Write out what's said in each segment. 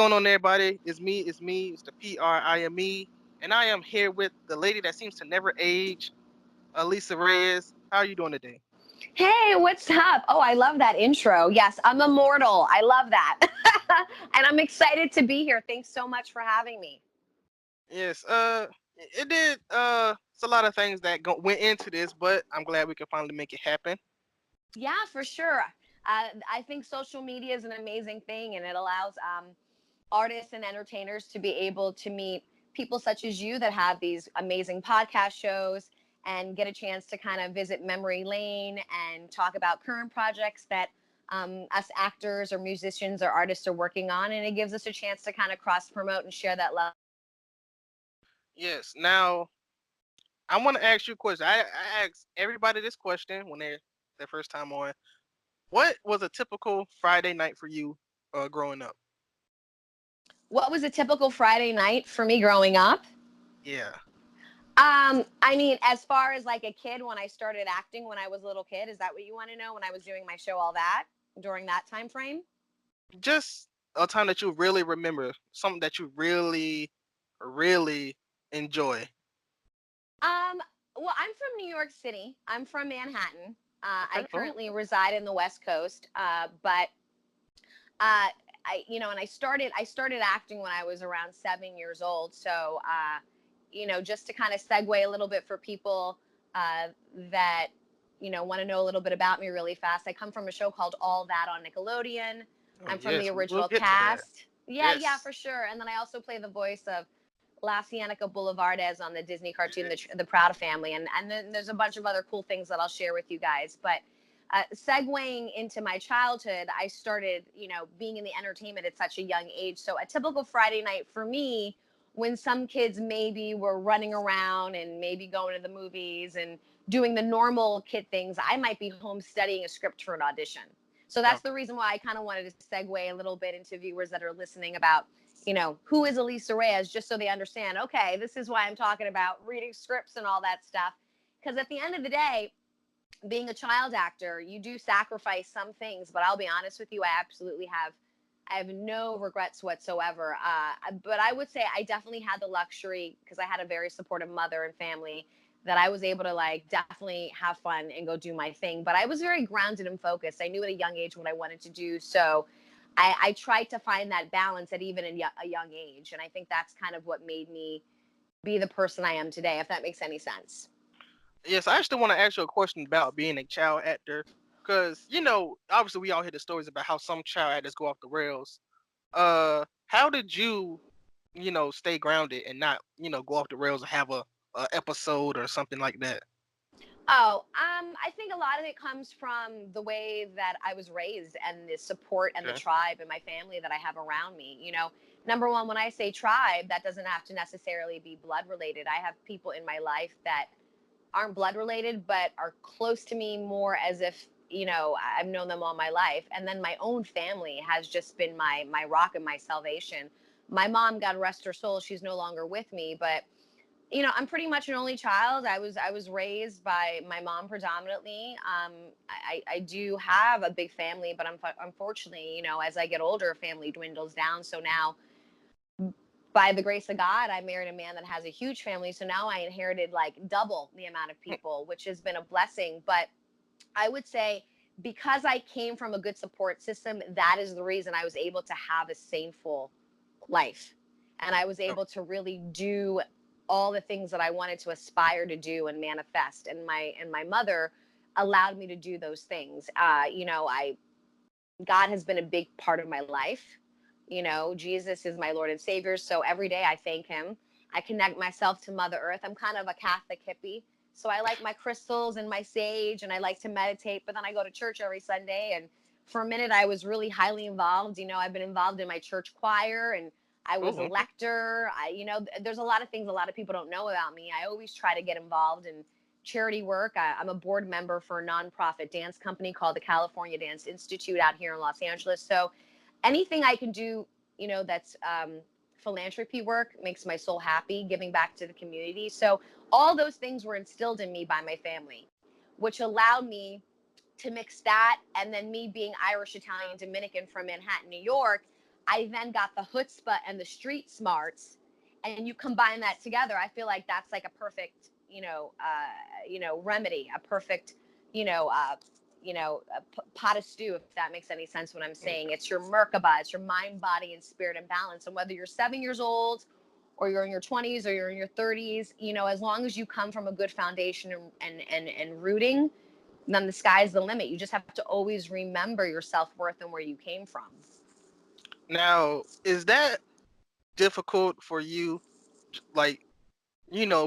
going on, everybody? It's the PRIME, and I am here with the lady that seems to never age, Alisa Reyes. How are you doing today? Hey, what's up? Oh, I love that intro. Yes, I'm immortal. I love that. And I'm excited to be here. Thanks so much for having me. Yes, it did. It's a lot of things that went into this, but I'm glad we could finally make it happen. Yeah, for sure. I think social media is an amazing thing, and it allows artists and entertainers to be able to meet people such as you that have these amazing podcast shows and get a chance to kind of visit memory lane and talk about current projects that us actors or musicians or artists are working on. And it gives us a chance to kind of cross promote and share that love. Yes. Now, I want to ask you a question. I ask everybody this question when they're their first time on. What was a typical Friday night for you, growing up? What was a typical Friday night for me growing up? Yeah. I mean, as far as like a kid when I started acting when I was a little kid, is that what you want to know? When I was doing my show, all that during that time frame? Just a time that you really remember, something that you really, really enjoy. Um, well, I'm from New York City. I'm from Manhattan. I Okay. Oh, currently reside in the West Coast, but uh, and I started acting when I was around 7 years old. So, just to kind of segue a little bit for people uh, that want to know a little bit about me really fast. I come from a show called All That on Nickelodeon. oh I'm from the yes, we'll original get to that. cast. Yeah, Yes. for sure. And then I also play the voice of La Cienega Boulevardes on the Disney cartoon, Yes. the Proud Family, and then there's a bunch of other cool things that I'll share with you guys. But segueing into my childhood, I started, being in the entertainment at such a young age. So a typical Friday night for me, when some kids maybe were running around and maybe going to the movies and doing the normal kid things, I might be home studying a script for an audition. So that's the Okay. reason why I kind of wanted to segue a little bit into viewers that are listening about, who is Alisa Reyes, just so they understand, okay, this is why I'm talking about reading scripts and all that stuff. Because at the end of the day, being a child actor, you do sacrifice some things, but I'll be honest with you, I have no regrets whatsoever. But I would say I definitely had the luxury because I had a very supportive mother and family that I was able to like definitely have fun and go do my thing. But I was very grounded and focused. I knew at a young age what I wanted to do. So I tried to find that balance at even a young age. And I think that's kind of what made me be the person I am today, if that makes any sense. Yes, I actually want to ask you a question about being a child actor, because obviously we all hear the stories about how some child actors go off the rails. How did you, stay grounded and not, go off the rails and have a episode or something like that? Oh, I think a lot of it comes from the way that I was raised and the support and the Okay. tribe and my family that I have around me. Number one, when I say tribe, that doesn't have to necessarily be blood related. I have people in my life that aren't blood related, but are close to me more as if, I've known them all my life. And then my own family has just been my rock and my salvation. My mom, God rest her soul, she's no longer with me, but I'm pretty much an only child. I was raised by my mom predominantly. I do have a big family, but unfortunately, as I get older, family dwindles down. So now, by the grace of God, I married a man that has a huge family. So now I inherited like double the amount of people, which has been a blessing. But I would say because I came from a good support system, that is the reason I was able to have a saneful life. And I was Oh, able to really do all the things that I wanted to aspire to do and manifest. And my mother allowed me to do those things. I God has been a big part of my life. Jesus is my Lord and Savior. So every day I thank him. I connect myself to Mother Earth. I'm kind of a Catholic hippie. So I like my crystals and my sage and I like to meditate, but then I go to church every Sunday. And for a minute, I was really highly involved. I've been involved in my church choir and I was a cool. Okay. lector. There's a lot of things a lot of people don't know about me. I always try to get involved in charity work. I'm a board member for a nonprofit dance company called the California Dance Institute out here in Los Angeles. So anything I can do, that's philanthropy work makes my soul happy, giving back to the community. So all those things were instilled in me by my family, which allowed me to mix that and then me being Irish, Italian, Dominican from Manhattan, New York. I then got the chutzpah and the street smarts, and you combine that together. I feel like that's like a perfect, remedy, a perfect, you know, uh, pot of stew. If that makes any sense, what I'm saying, it's your Merkaba, it's your mind, body, and spirit in balance. And whether you're 7 years old, or you're in your 20s, or you're in your 30s, as long as you come from a good foundation and rooting, then the sky's the limit. You just have to always remember your self-worth and where you came from. Now, is that difficult for you, like,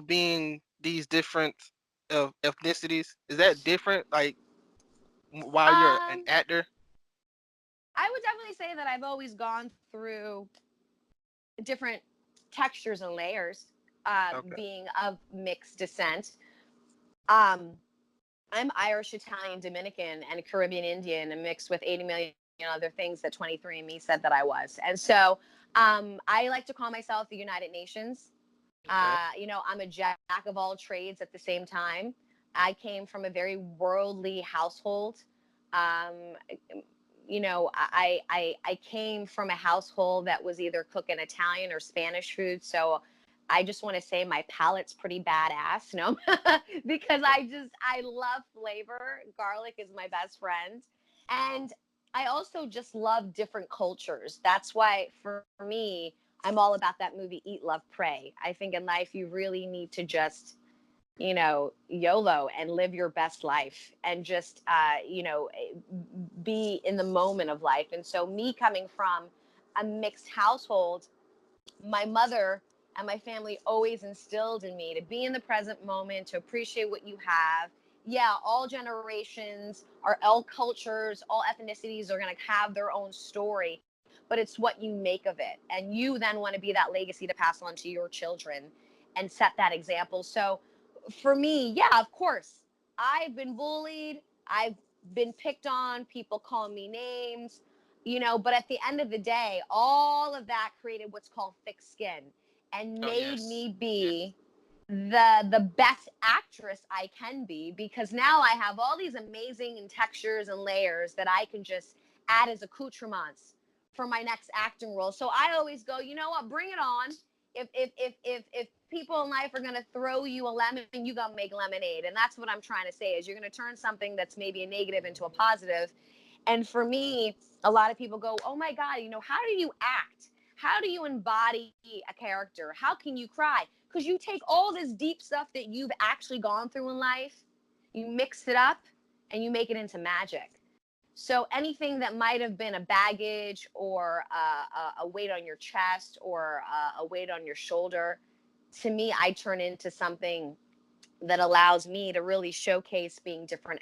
being these different ethnicities? Is that different, like, while you're an Um, actor? I would definitely say that I've always gone through different textures and layers, Okay. being of mixed descent. Um, I'm Irish, Italian, Dominican, and Caribbean Indian, and mixed with 80 million other things that 23andMe said that I was. And so I like to call myself the United Nations. Okay. I'm a jack of all trades at the same time. I came from a very worldly household. Um, I came from a household that was either cooking Italian or Spanish food. So I just want to say my palate's pretty badass, because I love flavor. Garlic is my best friend. And I also just love different cultures. That's why for me, I'm all about that movie Eat, Love, Pray. I think in life you really need to just YOLO and live your best life, and just, be in the moment of life. And so, me coming from a mixed household, my mother and my family always instilled in me to be in the present moment, to appreciate what you have. Yeah, all generations, all cultures, all ethnicities are going to have their own story, but it's what you make of it. And you then want to be that legacy to pass on to your children and set that example. So for me, yeah, of course, I've been bullied. I've been picked on. People call me names, but at the end of the day, all of that created what's called thick skin and Oh, made yes. me Yes. be the best actress I can be, because now I have all these amazing textures and layers that I can just add as accoutrements for my next acting role. So I always go, you know what, bring it on. If people in life are gonna throw you a lemon, you gotta make lemonade. And that's what I'm trying to say, is you're gonna turn something that's maybe a negative into a positive. And for me, a lot of people go, oh my God, how do you act? How do you embody a character? How can you cry? Because you take all this deep stuff that you've actually gone through in life, you mix it up, and you make it into magic. So anything that might have been a baggage, or a weight on your chest, or a weight on your shoulder, to me, I turn into something that allows me to really showcase being different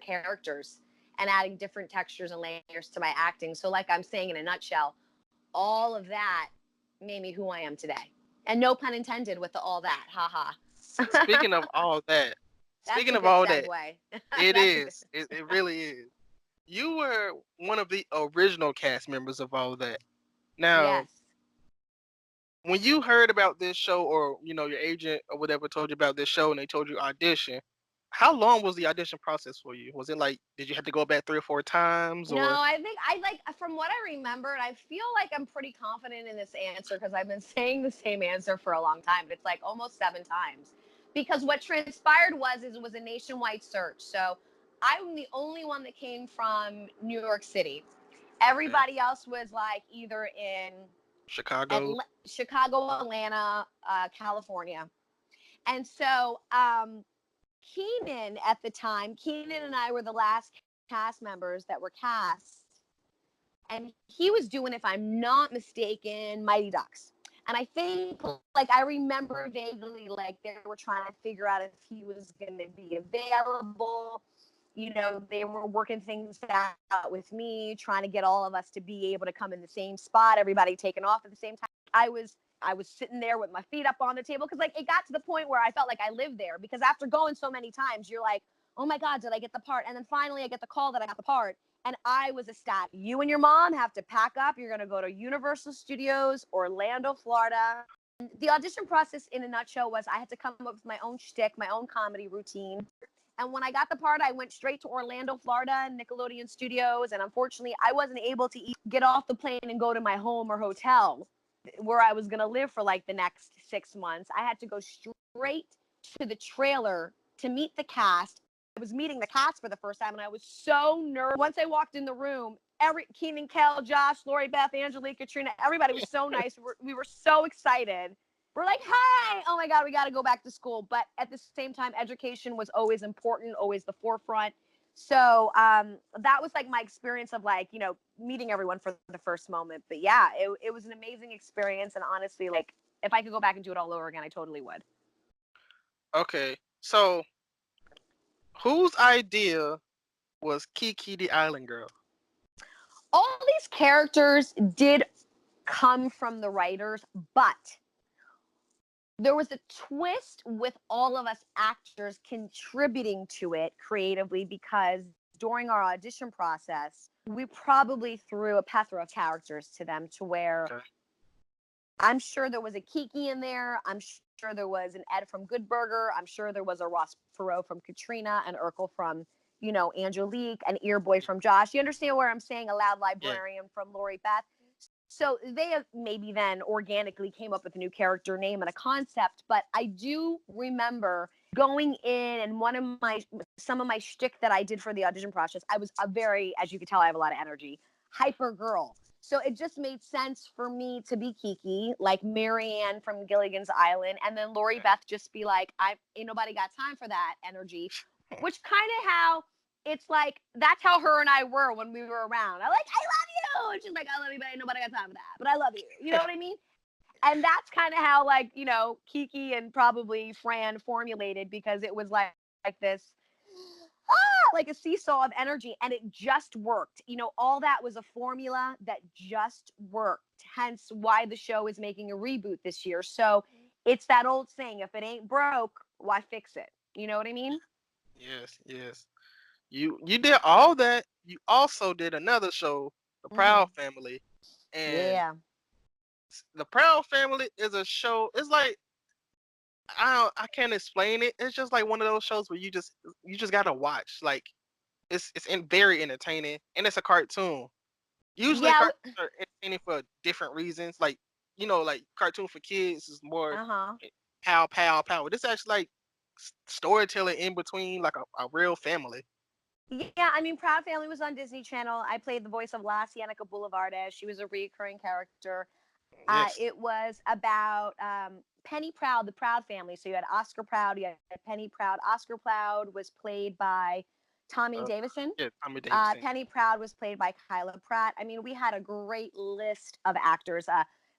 characters, and adding different textures and layers to my acting. So like I'm saying, in a nutshell, all of that made me who I am today. And no pun intended with all that. Ha ha. Speaking of all that, That's speaking a of good all that, segue. it That's a good. is. It really is. You were one of the original cast members of all that. Now, Yes. when you heard about this show, or your agent or whatever told you about this show and they told you audition, how long was the audition process for you? Was it like, did you have to go back 3 or 4 times, No, or? I think from what I remember, and I feel like I'm pretty confident in this answer because I've been saying the same answer for a long time, but it's like almost 7 times. Because what transpired was it was a nationwide search. So I'm the only one that came from New York City. Okay. Everybody else was like either in Chicago? Chicago, Atlanta, California. And so Keenan at the time, Keenan and I were the last cast members that were cast. And he was doing, if I'm not mistaken, Mighty Ducks. And I think, like, I remember vaguely, like, they were trying to figure out if he was going to be available. They were working things out with me, trying to get all of us to be able to come in the same spot, everybody taking off at the same time. I was sitting there with my feet up on the table, because like it got to the point where I felt like I lived there, because after going so many times, you're like, oh my God, did I get the part? And then finally I get the call that I got the part. And I was ecstatic. You and your mom have to pack up. You're going to go to Universal Studios, Orlando, Florida. The audition process in a nutshell was I had to come up with my own shtick, my own comedy routine. And when I got the part, I went straight to Orlando, Florida, Nickelodeon Studios. And unfortunately, I wasn't able to get off the plane and go to my home or hotel where I was going to live for like the next 6 months. I had to go straight to the trailer to meet the cast. I was meeting the cast for the first time, and I was so nervous. Once I walked in the room, Keenan, Kel, Josh, Lori, Beth, Angelique, Katrina, everybody was so nice. We were so excited. We're like, hi, oh my God, we got to go back to school. But at the same time, education was always important, always the forefront. So that was like my experience of like, meeting everyone for the first moment. But yeah, it was an amazing experience. And honestly, like, if I could go back and do it all over again, I totally would. Okay, so whose idea was Kiki the Island Girl? All these characters did come from the writers, but there was a twist with all of us actors contributing to it creatively, because during our audition process, we probably threw a plethora of characters to them, to where Okay. I'm sure there was a Kiki in there. I'm sure there was an Ed from Good Burger. I'm sure there was a Ross Perot from Katrina, and Urkel from, Angelique, and Earboy from Josh. You understand where I'm saying? A Loud Yeah. Librarian from Lori Beth. So they have maybe then organically came up with a new character name and a concept. But I do remember going in, and some of my shtick that I did for the audition process, I was a very, as you can tell, I have a lot of energy, hyper girl. So it just made sense for me to be Kiki, like Marianne from Gilligan's Island, and then Lori Beth just be like, I ain't nobody got time for that energy, which kind of how it's like, that's how her and I were when we were around. I love you, and she's like, I love you, but ain't nobody got time for that, but I love you. You know what I mean? And that's kind of how, like, Kiki and probably Fran formulated, because it was like this, like a seesaw of energy, and it just worked. All that was a formula that just worked, hence why the show is making a reboot this year. So it's that old saying, if it ain't broke, why fix it? You know what I mean? Yes, yes. You did all that. You also did another show, The Proud Mm-hmm. Family, and Yeah. The Proud Family is a show. It's like, I can't explain it. It's just like one of those shows where you just gotta watch. Like, it's very entertaining, and it's a cartoon. Usually Yeah. cartoons are entertaining for different reasons. Like, like cartoon for kids is more Uh-huh. pow pow pow. This is actually like storytelling in between, like a real family. Yeah, I mean, Proud Family was on Disney Channel. I played the voice of La Cienega Boulevardez. She was a recurring character. Yes. It was about Penny Proud, the Proud family. So you had Oscar Proud, you had Penny Proud. Oscar Proud was played by Tommy Uh, Davison. yeah, Tommy Davidson. Penny Proud was played by Kyla Pratt. I mean, we had a great list of actors.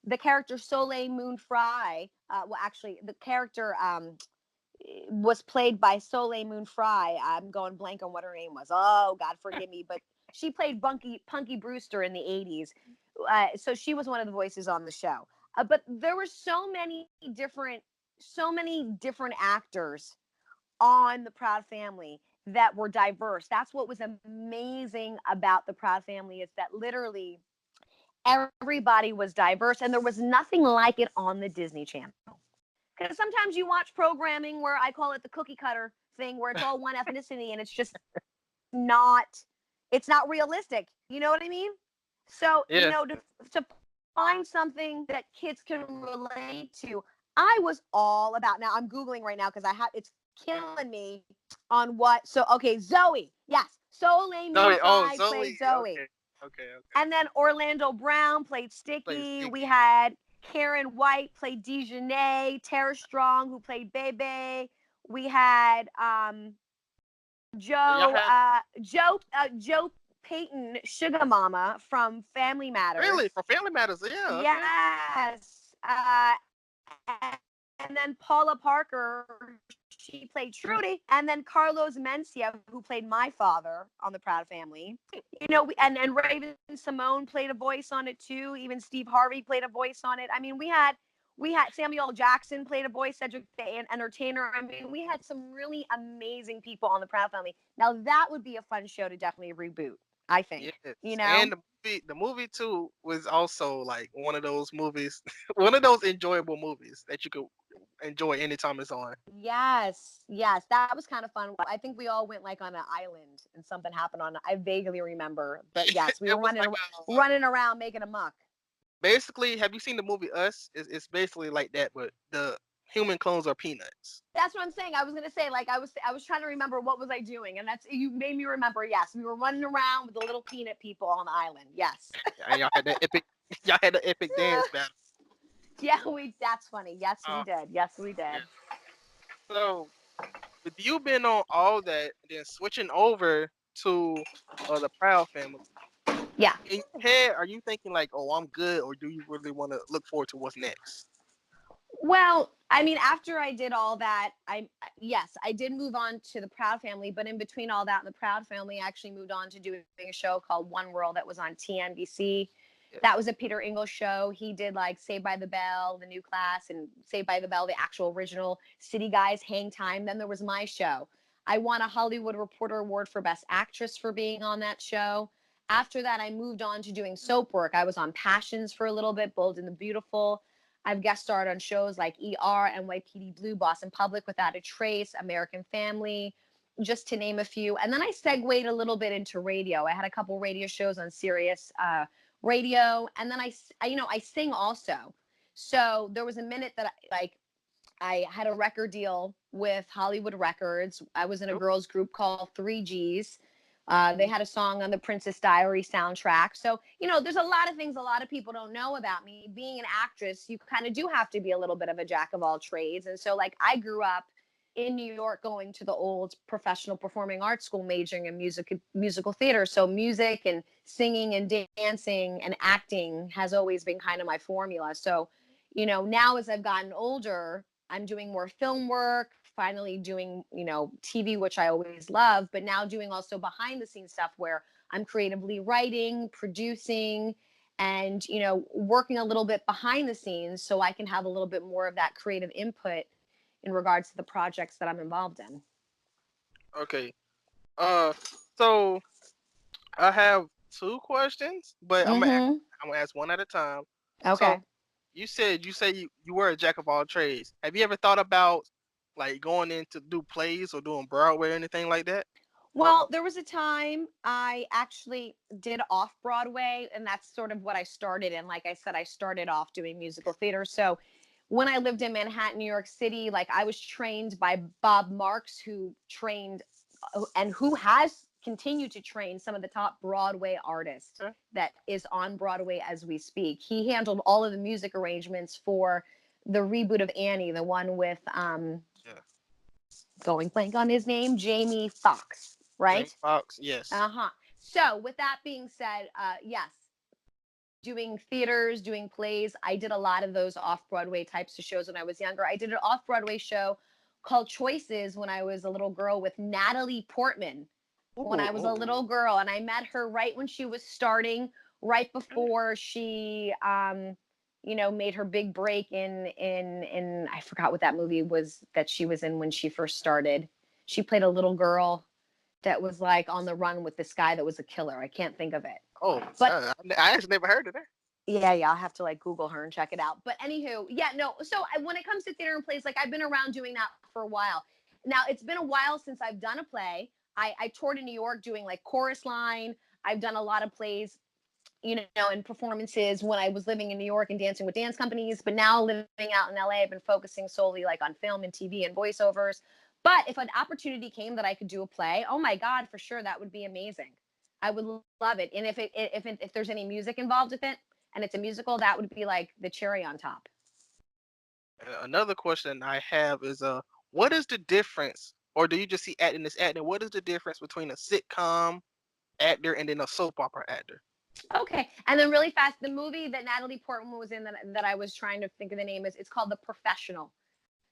The character Soleil Moon Frye, well, actually, the character was played by Soleil Moon Frye. I'm going blank on what her name was. Oh, God forgive me. But she played Punky Brewster in the 80s. So she was one of the voices on the show. But there were so many different actors on the Proud Family that were diverse. That's what was amazing about the Proud Family, is that literally everybody was diverse, and there was nothing like it on the Disney Channel. Because sometimes you watch programming where I call it the cookie cutter thing, where it's all one ethnicity, and not it's not realistic. You know what I mean? So, Yeah. to find something that kids can relate to, I was all about. Now I'm Googling right now because it's killing me on what. So, okay, Zoe. Yes. Soleil Moon Zoe. Oh, Frye played Zoe. Zoe. Okay. Okay. Okay. And then Orlando Brown played Plays Sticky. We Sticky. had Karen White played Dejanay. Tara Strong, who played Bebe. We had Y'all had Joe Payton, Sugar Mama from Family really Matters. for Family Matters. Yeah. Okay. Yes. And then Paula Parker, she played Trudy. And then Carlos Mencia, who played my father on The Proud Family. And Raven Simone played a voice on it too. Even Steve Harvey played a voice on it. I mean, we had Samuel Jackson played a voice, Cedric the Entertainer. I mean, we had some really amazing people on The Proud Family. Now that would be a fun show to definitely reboot, I think. Yes. You know? And the movie too was also like one of those movies, one of those enjoyable movies that you could enjoy anytime it's on. Yes, yes, that was kind of fun. I think we all went like on an island and something happened on. I vaguely remember, but yes, we It were was like running around making a muck. basically. Have you seen the movie Us? It's basically like that, but the human clones are peanuts. That's what I'm saying. I was gonna say, like, I was trying to remember what was I doing, and that's you made me remember. Yes, we were running around with the little peanut people on the island. Yes. And y'all had that epic. Y'all had the epic dance battle. Yeah, we. That's funny. Yes, we Uh, did. Yes, we did. yeah. So with you been on all that, then switching over to the Proud Family. Yeah. In your head, are you thinking like, "Oh, I'm good," or do you really want to look forward to what's next? Well, I mean, after I did all that, yes, I did move on to the Proud Family, but in between all that and the Proud Family, I actually moved on to doing a show called One World that was on TNBC. That Yes. was a Peter Ingle show. He did like Saved by the Bell, The New Class, and Saved by the Bell, the actual original City Guys, Hang Time. Then there was my show. I won a Hollywood Reporter Award for Best Actress for being on that show. After that, I moved on to doing soap work. I was on Passions for a little bit, Bold and the Beautiful. I've guest starred on shows like ER, NYPD Blue, Boston Public, Without a Trace, American Family, just to name a few. And then I segued a little bit into radio. I had a couple radio shows on Sirius Radio, and then I sing also. So there was a minute that I had a record deal with Hollywood Records. I was in a Yep. girls group called 3Gs. They had a song on the Princess Diary soundtrack. So, there's a lot of things a lot of people don't know about me. Being an actress, you kind of do have to be a little bit of a jack of all trades. And so, like, I grew up in New York going to the old professional performing arts school, majoring in musical theater. So, music and singing and dancing and acting has always been kind of my formula. So, now as I've gotten older, I'm doing more film work, finally doing, TV, which I always love, but now doing also behind the scenes stuff where I'm creatively writing, producing, and, working a little bit behind the scenes so I can have a little bit more of that creative input in regards to the projects that I'm involved in. Okay. Uh, so I have two questions, but Mm-hmm. I'm gonna ask one at a time. So Okay. you were a jack of all trades. Have you ever thought about like going in to do plays or doing Broadway or anything like that? Well, there was a time I actually did off Broadway, and that's sort of what I started in. Like I said, I started off doing musical theater. So when I lived in Manhattan, New York City, like I was trained by Bob Marks, who trained and who has continued to train some of the top Broadway artists Okay. that is on Broadway as we speak. He handled all of the music arrangements for the reboot of Annie, the one with Yeah. going blank on his name, Jamie Foxx, Jamie right? Foxx. Yes. Uh-huh. So with that being said, yes, doing theaters, doing plays. I did a lot of those off-Broadway types of shows when I was younger. I did an off-Broadway show called Choices when I was a little girl with Natalie Portman when Ooh, I was a ooh. little girl, and I met her right when she was starting, right Okay. before she made her big break in I forgot what that movie was that she was in when she first started. She played a little girl that was like on the run with this guy that was a killer. I can't think of it. Oh, But I actually never heard of that. yeah, I'll have to like Google her and check it out. But anywho, yeah, no. So when it comes to theater and plays, like I've been around doing that for a while. Now it's been a while since I've done a play. I toured in New York doing like chorus line. I've done a lot of plays, and performances when I was living in New York and dancing with dance companies. But now living out in LA, I've been focusing solely like on film and TV and voiceovers. But if an opportunity came that I could do a play, oh my God, for sure, that would be amazing. I would love it. And if there's any music involved with it and it's a musical, that would be like the cherry on top. Another question I have is what is the difference, or do you just see acting as acting? What is the difference between a sitcom actor and then a soap opera actor? Okay. And then really fast, the movie that Natalie Portman was in that I was trying to think of the name is it's called The Professional.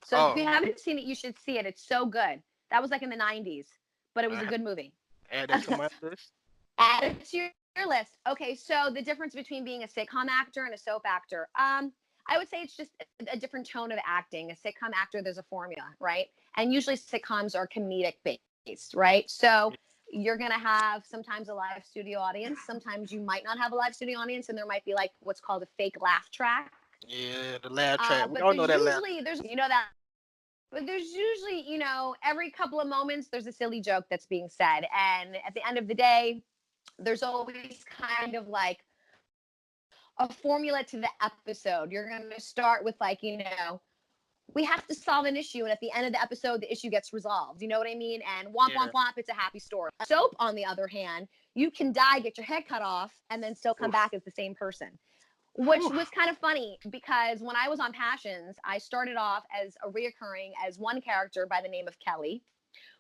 So if you Oh, haven't seen it, you should see it. It's so good. That was like in the 90s, but it was I a have good movie. to add that to my list. Add it to your list. Okay, so the difference between being a sitcom actor and a soap actor. I would say it's just a different tone of acting. A sitcom actor, there's a formula, right? And usually sitcoms are comedic based, right? So you're gonna have sometimes a live studio audience. Sometimes you might not have a live studio audience, and there might be like what's called a fake laugh track. Yeah, the laugh track. We But all there's know that laugh. usually there's that But there's usually, every couple of moments, there's a silly joke that's being said. And at the end of the day, there's always kind of like a formula to the episode. You're going to start with like, we have to solve an issue. And at the end of the episode, the issue gets resolved. You know what I mean? And womp, Yeah. womp, womp, it's a happy story. Soap, on the other hand, you can die, get your head cut off, and then still come Oof. back as the same person. Which Oof. was kind of funny because when I was on Passions, I started off as a reoccurring as one character by the name of Kelly,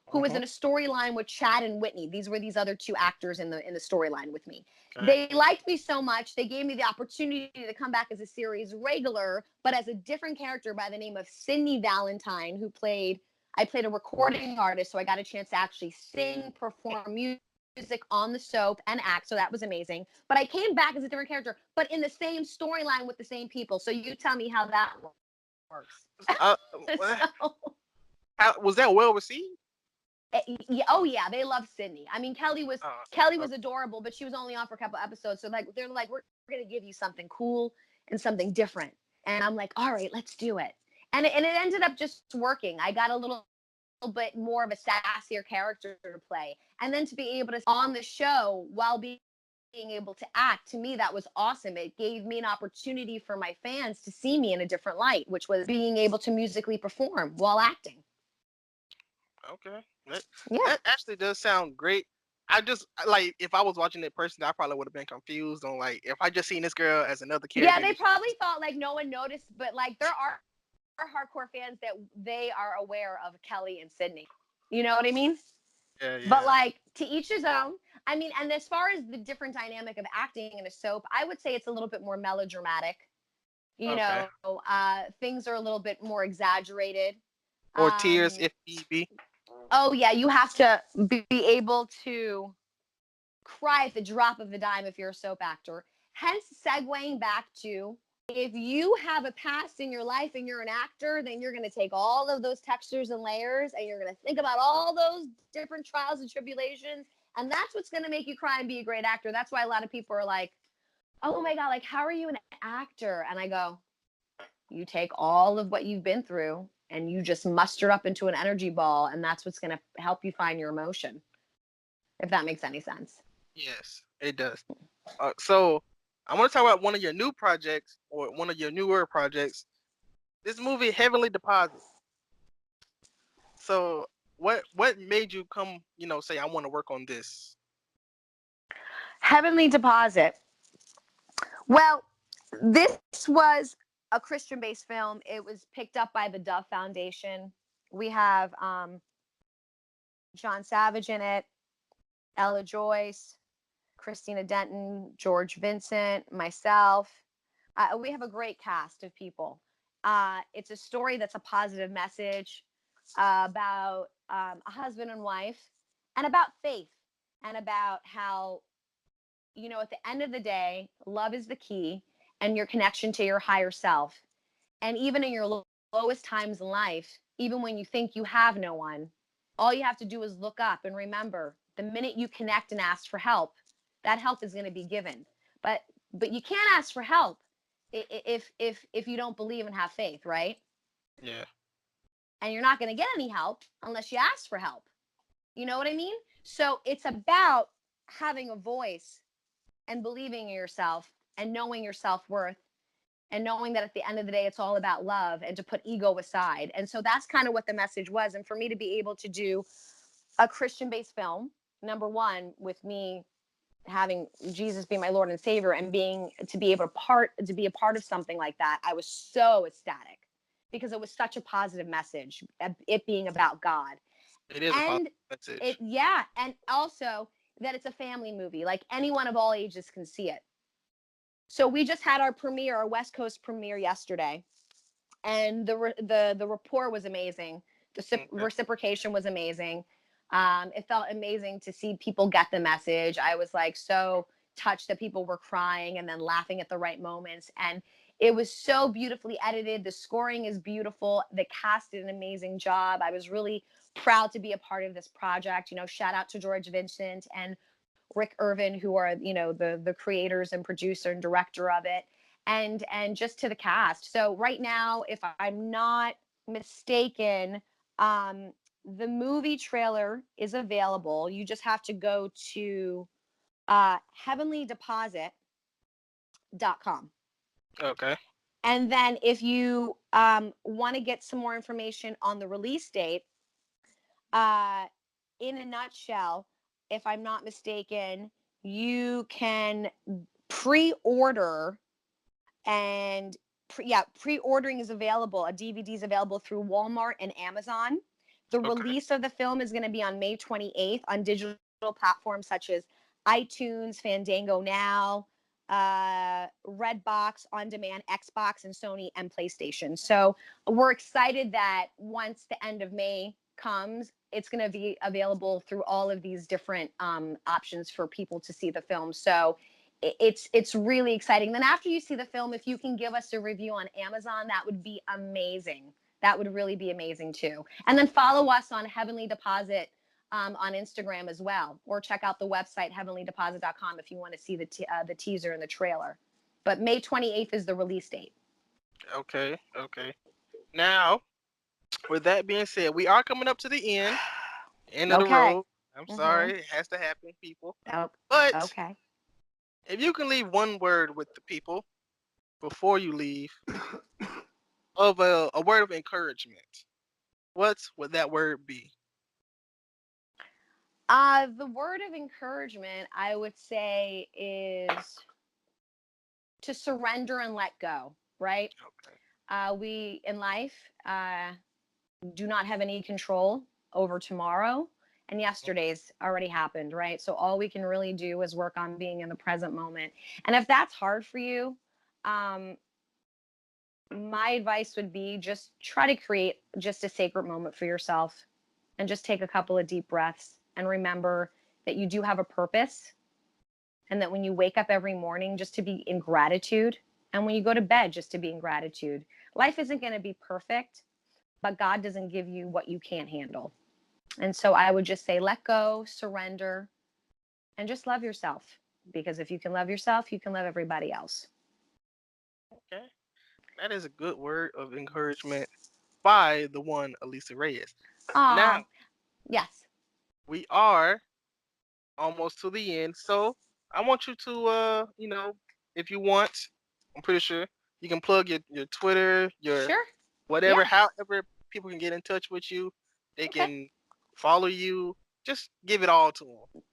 who was Uh-huh. in a storyline with Chad and Whitney. These were these other two actors in the storyline with me. Okay. They liked me so much, they gave me the opportunity to come back as a series regular, but as a different character by the name of Sydney Valentine, I played a recording artist, so I got a chance to actually sing, perform music on the soap and act, so that was amazing. But I came back as a different character, but in the same storyline with the same people. So you tell me how that works. Uh, So was that well received? yeah, oh yeah, they love Sydney. I mean, Kelly was Okay. adorable, but she was only on for a couple episodes. So like they're like, we're gonna give you something cool and something different. And I'm like, all right, let's do it. And it ended up just working. I got a little bit more of a sassier character to play, and then to be able to on the show while being able to act, to me that was awesome. It gave me an opportunity for my fans to see me in a different light, which was being able to musically perform while acting. Okay. That, Yeah. that actually does sound great. I just like if I was watching it personally, I probably would have been confused on like if I just seen this girl as another Yeah, character. they probably thought like no one noticed, but like there are hardcore fans that they are aware of Kelly and Sydney. You know what I mean? Yeah, But yeah. like to each his own. I mean, and as far as the different dynamic of acting in a soap, I would say it's a little bit more melodramatic. Okay. Things are a little bit more exaggerated. Or tears Um, if need be. oh yeah, you have to be able to cry at the drop of a dime if you're a soap actor. Hence, segueing back to if you have a past in your life and you're an actor, then you're going to take all of those textures and layers and you're going to think about all those different trials and tribulations. And that's what's going to make you cry and be a great actor. That's why a lot of people are like, oh my God, like, how are you an actor? And I go, you take all of what you've been through and you just muster up into an energy ball. And that's what's going to help you find your emotion, if that makes any sense. Yes, it does. So I want to talk about one of your new projects or one of your newer projects. This movie, Heavenly Deposit. So what made you come, say I want to work on this? Heavenly Deposit. Well, this was a Christian based film. It was picked up by the Dove Foundation. We have John Savage in it, Ella Joyce, Christina Denton, George Vincent, myself. We have a great cast of people. It's a story that's a positive message about a husband and wife and about faith and about how, at the end of the day, love is the key and your connection to your higher self. And even in your lowest times in life, even when you think you have no one, all you have to do is look up and remember the minute you connect and ask for help, that help is going to be given. But you can't ask for help if you don't believe and have faith, right? Yeah. And you're not going to get any help unless you ask for help. You know what I mean? So it's about having a voice and believing in yourself and knowing your self-worth and knowing that at the end of the day it's all about love and to put ego aside. And so that's kind of what the message was. And for me to be able to do a Christian based film, number one, with me having Jesus be my Lord and Savior and being to be able to be a part of something like that, I was so ecstatic because it was such a positive message, it being about God. It is a positive And message. and also that it's a family movie, like anyone of all ages can see it. So we just had our West Coast premiere yesterday, and the rapport was amazing. The Okay. reciprocation was amazing. It felt amazing to see people get the message. I was like so touched that people were crying and then laughing at the right moments, and it was so beautifully edited. The scoring is beautiful. The cast did an amazing job. I was really proud to be a part of this project. Shout out to George Vincent and Rick Irvin, who are the creators and producer and director of it, and just to the cast. So right now, if I'm not mistaken, the movie trailer is available. You just have to go to heavenlydeposit.com. Okay. And then if you want to get some more information on the release date, uh, in a nutshell, if I'm not mistaken, you can pre-order and pre-ordering is available. A DVD is available through Walmart and Amazon. The Okay. release of the film is going to be on May 28th on digital platforms such as iTunes, Fandango Now, Redbox, On Demand, Xbox, and Sony and PlayStation. So we're excited that once the end of May comes, it's going to be available through all of these different options for people to see the film. So it's really exciting. Then after you see the film, if you can give us a review on Amazon, that would be amazing. That would really be amazing too. And then follow us on Heavenly Deposit on Instagram as well, or check out the website heavenlydeposit.com if you want to see the teaser and the trailer. But May 28th is the release date. Okay. Okay. Now, with that being said, we are coming up to the end of the Okay. road. I'm Mm-hmm. sorry, it has to happen, people. Oh, But okay. if you can leave one word with the people before you leave, of a word of encouragement, what would that word be? The word of encouragement I would say is to surrender and let go, right? Okay. We in life do not have any control over tomorrow, and yesterday's already happened, right? So all we can really do is work on being in the present moment. And if that's hard for you, um, my advice would be just try to create just a sacred moment for yourself and just take a couple of deep breaths and remember that you do have a purpose, and that when you wake up every morning, just to be in gratitude, and when you go to bed, just to be in gratitude. Life isn't going to be perfect, but God doesn't give you what you can't handle. And so I would just say, let go, surrender, and just love yourself. Because if you can love yourself, you can love everybody else. Okay. That is a good word of encouragement by the one Alisa Reyes. Now, Ah, yes. we are almost to the end, so I want you to if you want, I'm pretty sure you can plug your Twitter, your Sure. whatever, Yeah. however people can get in touch with you. They Okay. can follow you. Just give it all to them.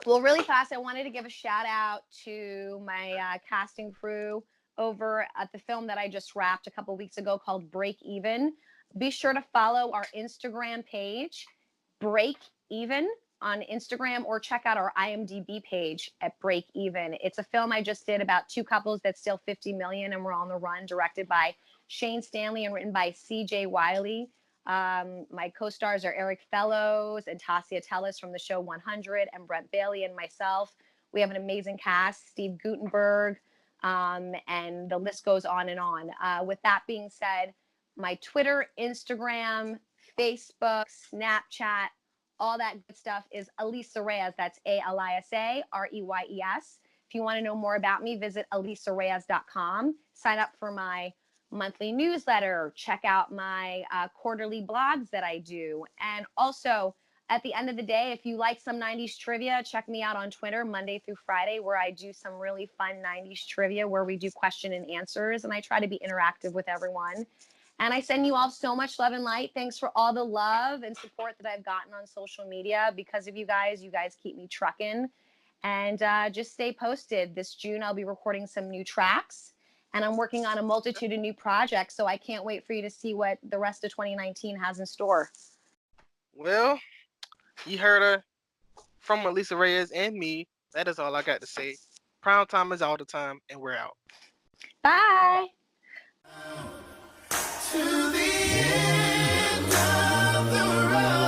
Well, really fast, I wanted to give a shout out to my casting crew over at the film that I just wrapped a couple weeks ago called Break Even. Be sure to follow our Instagram page, Break Even on Instagram, or check out our IMDb page at Break Even. It's a film I just did about two couples that steal 50 million and we're on the run, directed by Shane Stanley and written by CJ Wiley. My co-stars are Eric Fellows and Tasia Tellis from the show 100, and Brent Bailey and myself. We have an amazing cast, Steve Gutenberg, and the list goes on and on. With that being said, my Twitter, Instagram, Facebook, Snapchat, all that good stuff is Alisa Reyes. That's ALISA REYES. If you want to know more about me, visit alisareyes.com. Sign up for my monthly newsletter, check out my quarterly blogs that I do. And also, at the end of the day, if you like some 90s trivia, check me out on Twitter Monday through Friday, where I do some really fun 90s trivia where we do question and answers. And I try to be interactive with everyone. And I send you all so much love and light. Thanks for all the love and support that I've gotten on social media. Because of you guys keep me trucking. And just stay posted. This June, I'll be recording some new tracks. And I'm working on a multitude of new projects. So I can't wait for you to see what the rest of 2019 has in store. Well, you heard her from Alisa Reyes and me. That is all I got to say. Prime time is all the time, and we're out. Bye. To the end of the road.